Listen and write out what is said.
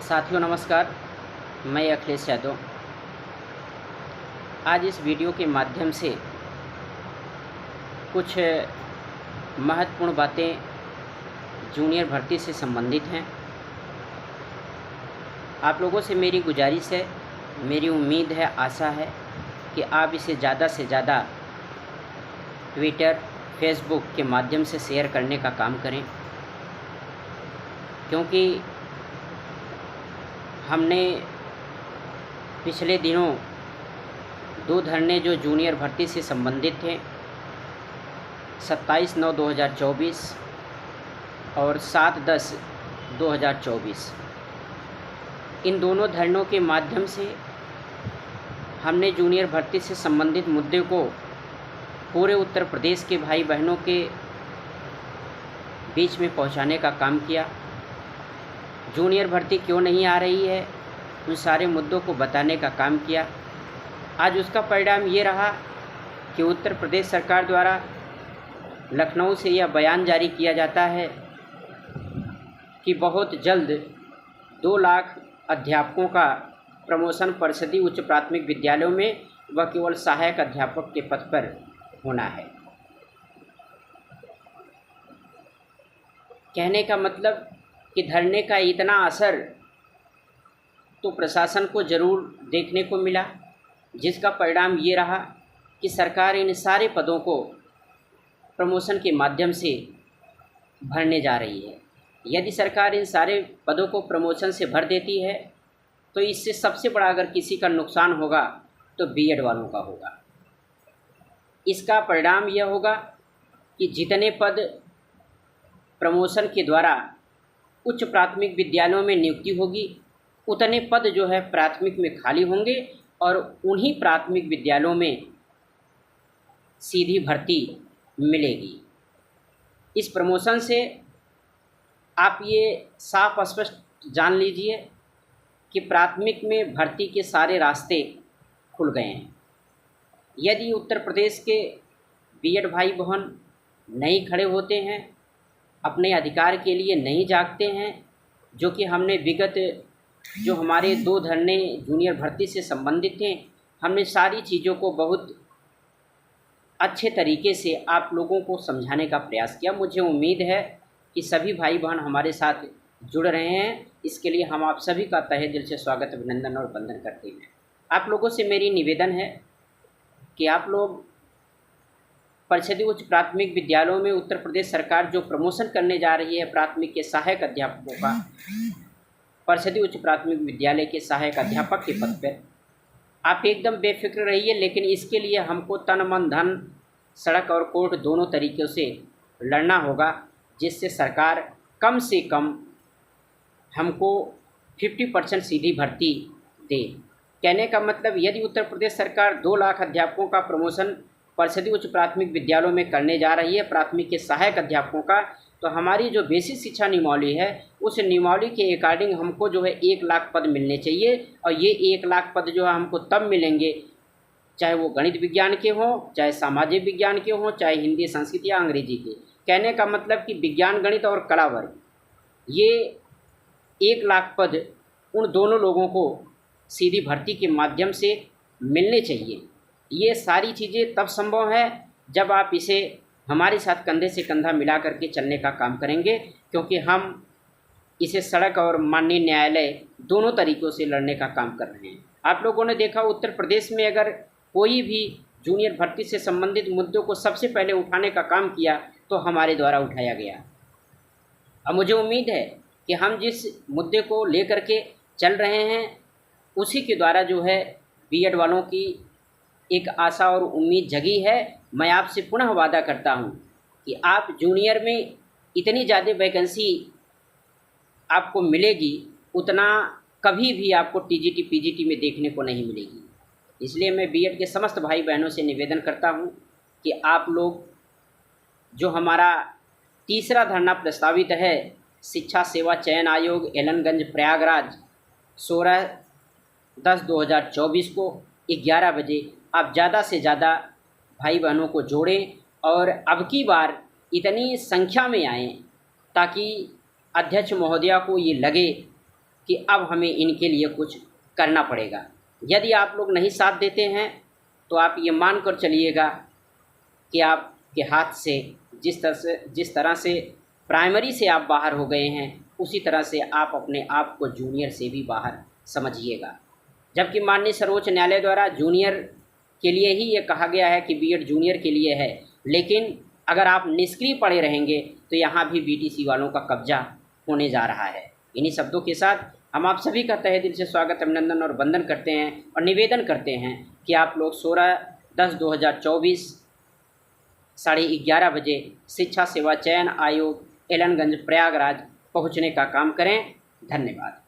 साथियों नमस्कार, मैं अखिलेश यादव। आज इस वीडियो के माध्यम से कुछ महत्वपूर्ण बातें जूनियर भर्ती से संबंधित हैं। आप लोगों से मेरी गुजारिश है, मेरी उम्मीद है, आशा है कि आप इसे ज़्यादा से ज़्यादा ट्विटर, फेसबुक के माध्यम से शेयर करने का काम करें, क्योंकि हमने पिछले दिनों 2 धरने जो जूनियर भर्ती से संबंधित थे, 27/9/2024 और 7/10/2024, इन दोनों धरनों के माध्यम से हमने जूनियर भर्ती से संबंधित मुद्दे को पूरे उत्तर प्रदेश के भाई बहनों के बीच में पहुंचाने का काम किया। जूनियर भर्ती क्यों नहीं आ रही है, उन सारे मुद्दों को बताने का काम किया। आज उसका परिणाम ये रहा कि उत्तर प्रदेश सरकार द्वारा लखनऊ से यह बयान जारी किया जाता है कि बहुत जल्द 2 लाख अध्यापकों का प्रमोशन परिषदीय उच्च प्राथमिक विद्यालयों में व केवल सहायक अध्यापक के पद पर होना है। कहने का मतलब कि धरने का इतना असर तो प्रशासन को ज़रूर देखने को मिला, जिसका परिणाम ये रहा कि सरकार इन सारे पदों को प्रमोशन के माध्यम से भरने जा रही है। यदि सरकार इन सारे पदों को प्रमोशन से भर देती है तो इससे सबसे बड़ा अगर किसी का नुकसान होगा तो बीएड वालों का होगा। इसका परिणाम यह होगा कि जितने पद प्रमोशन के द्वारा उच्च प्राथमिक विद्यालयों में नियुक्ति होगी, उतने पद जो है प्राथमिक में खाली होंगे और उन्हीं प्राथमिक विद्यालयों में सीधी भर्ती मिलेगी। इस प्रमोशन से आप ये साफ स्पष्ट जान लीजिए कि प्राथमिक में भर्ती के सारे रास्ते खुल गए हैं। यदि उत्तर प्रदेश के बीएड भाई बहन नहीं खड़े होते हैं, अपने अधिकार के लिए नहीं जागते हैं, जो कि हमने विगत जो हमारे 2 धरने जूनियर भर्ती से संबंधित थे, हमने सारी चीज़ों को बहुत अच्छे तरीके से आप लोगों को समझाने का प्रयास किया। मुझे उम्मीद है कि सभी भाई बहन हमारे साथ जुड़ रहे हैं। इसके लिए हम आप सभी का तहे दिल से स्वागत, अभिनंदन और वंदन करते हैं। आप लोगों से मेरी निवेदन है कि आप लोग परिषदीय उच्च प्राथमिक विद्यालयों में उत्तर प्रदेश सरकार जो प्रमोशन करने जा रही है प्राथमिक के सहायक अध्यापकों का, परिषदीय उच्च प्राथमिक विद्यालय के सहायक अध्यापक के पद पर आप एकदम बेफिक्र रहिए। लेकिन इसके लिए हमको तन मन धन, सड़क और कोर्ट दोनों तरीक़ों से लड़ना होगा, जिससे सरकार कम से कम हमको 50% सीधी भर्ती दे। कहने का मतलब यदि उत्तर प्रदेश सरकार 2 लाख अध्यापकों का प्रमोशन परिषदीय उच्च प्राथमिक विद्यालयों में करने जा रही है प्राथमिक के सहायक अध्यापकों का, तो हमारी जो बेसिक शिक्षा नियमावली है उस नियमावली के अकॉर्डिंग हमको जो है 1 लाख पद मिलने चाहिए। और ये 1 लाख पद जो है हमको तब मिलेंगे, चाहे वो गणित विज्ञान के हों, चाहे सामाजिक विज्ञान के हों, चाहे हिंदी, संस्कृत या अंग्रेजी के। कहने का मतलब कि विज्ञान, गणित और कला वर्ग, ये 1 लाख पद उन दोनों लोगों को सीधी भर्ती के माध्यम से मिलने चाहिए। ये सारी चीज़ें तब संभव है जब आप इसे हमारे साथ कंधे से कंधा मिला करके चलने का काम करेंगे, क्योंकि हम इसे सड़क और माननीय न्यायालय दोनों तरीक़ों से लड़ने का काम कर रहे हैं। आप लोगों ने देखा उत्तर प्रदेश में अगर कोई भी जूनियर भर्ती से संबंधित मुद्दों को सबसे पहले उठाने का काम किया तो हमारे द्वारा उठाया गया। अब मुझे उम्मीद है कि हम जिस मुद्दे को लेकर के चल रहे हैं उसी के द्वारा जो है बीएड वालों की एक आशा और उम्मीद जगी है। मैं आपसे पुनः वादा करता हूं कि आप जूनियर में इतनी ज़्यादा वैकेंसी आपको मिलेगी, उतना कभी भी आपको टीजीटी पीजीटी में देखने को नहीं मिलेगी। इसलिए मैं बीएड के समस्त भाई बहनों से निवेदन करता हूं कि आप लोग जो हमारा तीसरा धरना प्रस्तावित है, शिक्षा सेवा चयन आयोग एलनगंज प्रयागराज 16/10/2024 को 11 बजे आप ज़्यादा से ज़्यादा भाई बहनों को जोड़ें और अब की बार इतनी संख्या में आएँ ताकि अध्यक्ष महोदया को ये लगे कि अब हमें इनके लिए कुछ करना पड़ेगा। यदि आप लोग नहीं साथ देते हैं तो आप ये मान कर चलिएगा कि आपके हाथ से जिस तरह से प्राइमरी से आप बाहर हो गए हैं, उसी तरह से आप अपने आप को जूनियर से भी बाहर समझिएगा। जबकि माननीय सर्वोच्च न्यायालय द्वारा जूनियर के लिए ही ये कहा गया है कि बीएड जूनियर के लिए है, लेकिन अगर आप निष्क्रिय पड़े रहेंगे तो यहाँ भी बीटीसी वालों का कब्जा होने जा रहा है। इन्हीं शब्दों के साथ हम आप सभी का तहे दिल से स्वागत, अभिनंदन और वंदन करते हैं और निवेदन करते हैं कि आप लोग 16/10/2024 11:30 बजे शिक्षा सेवा चयन आयोग एलनगंज प्रयागराज पहुँचने का काम करें। धन्यवाद।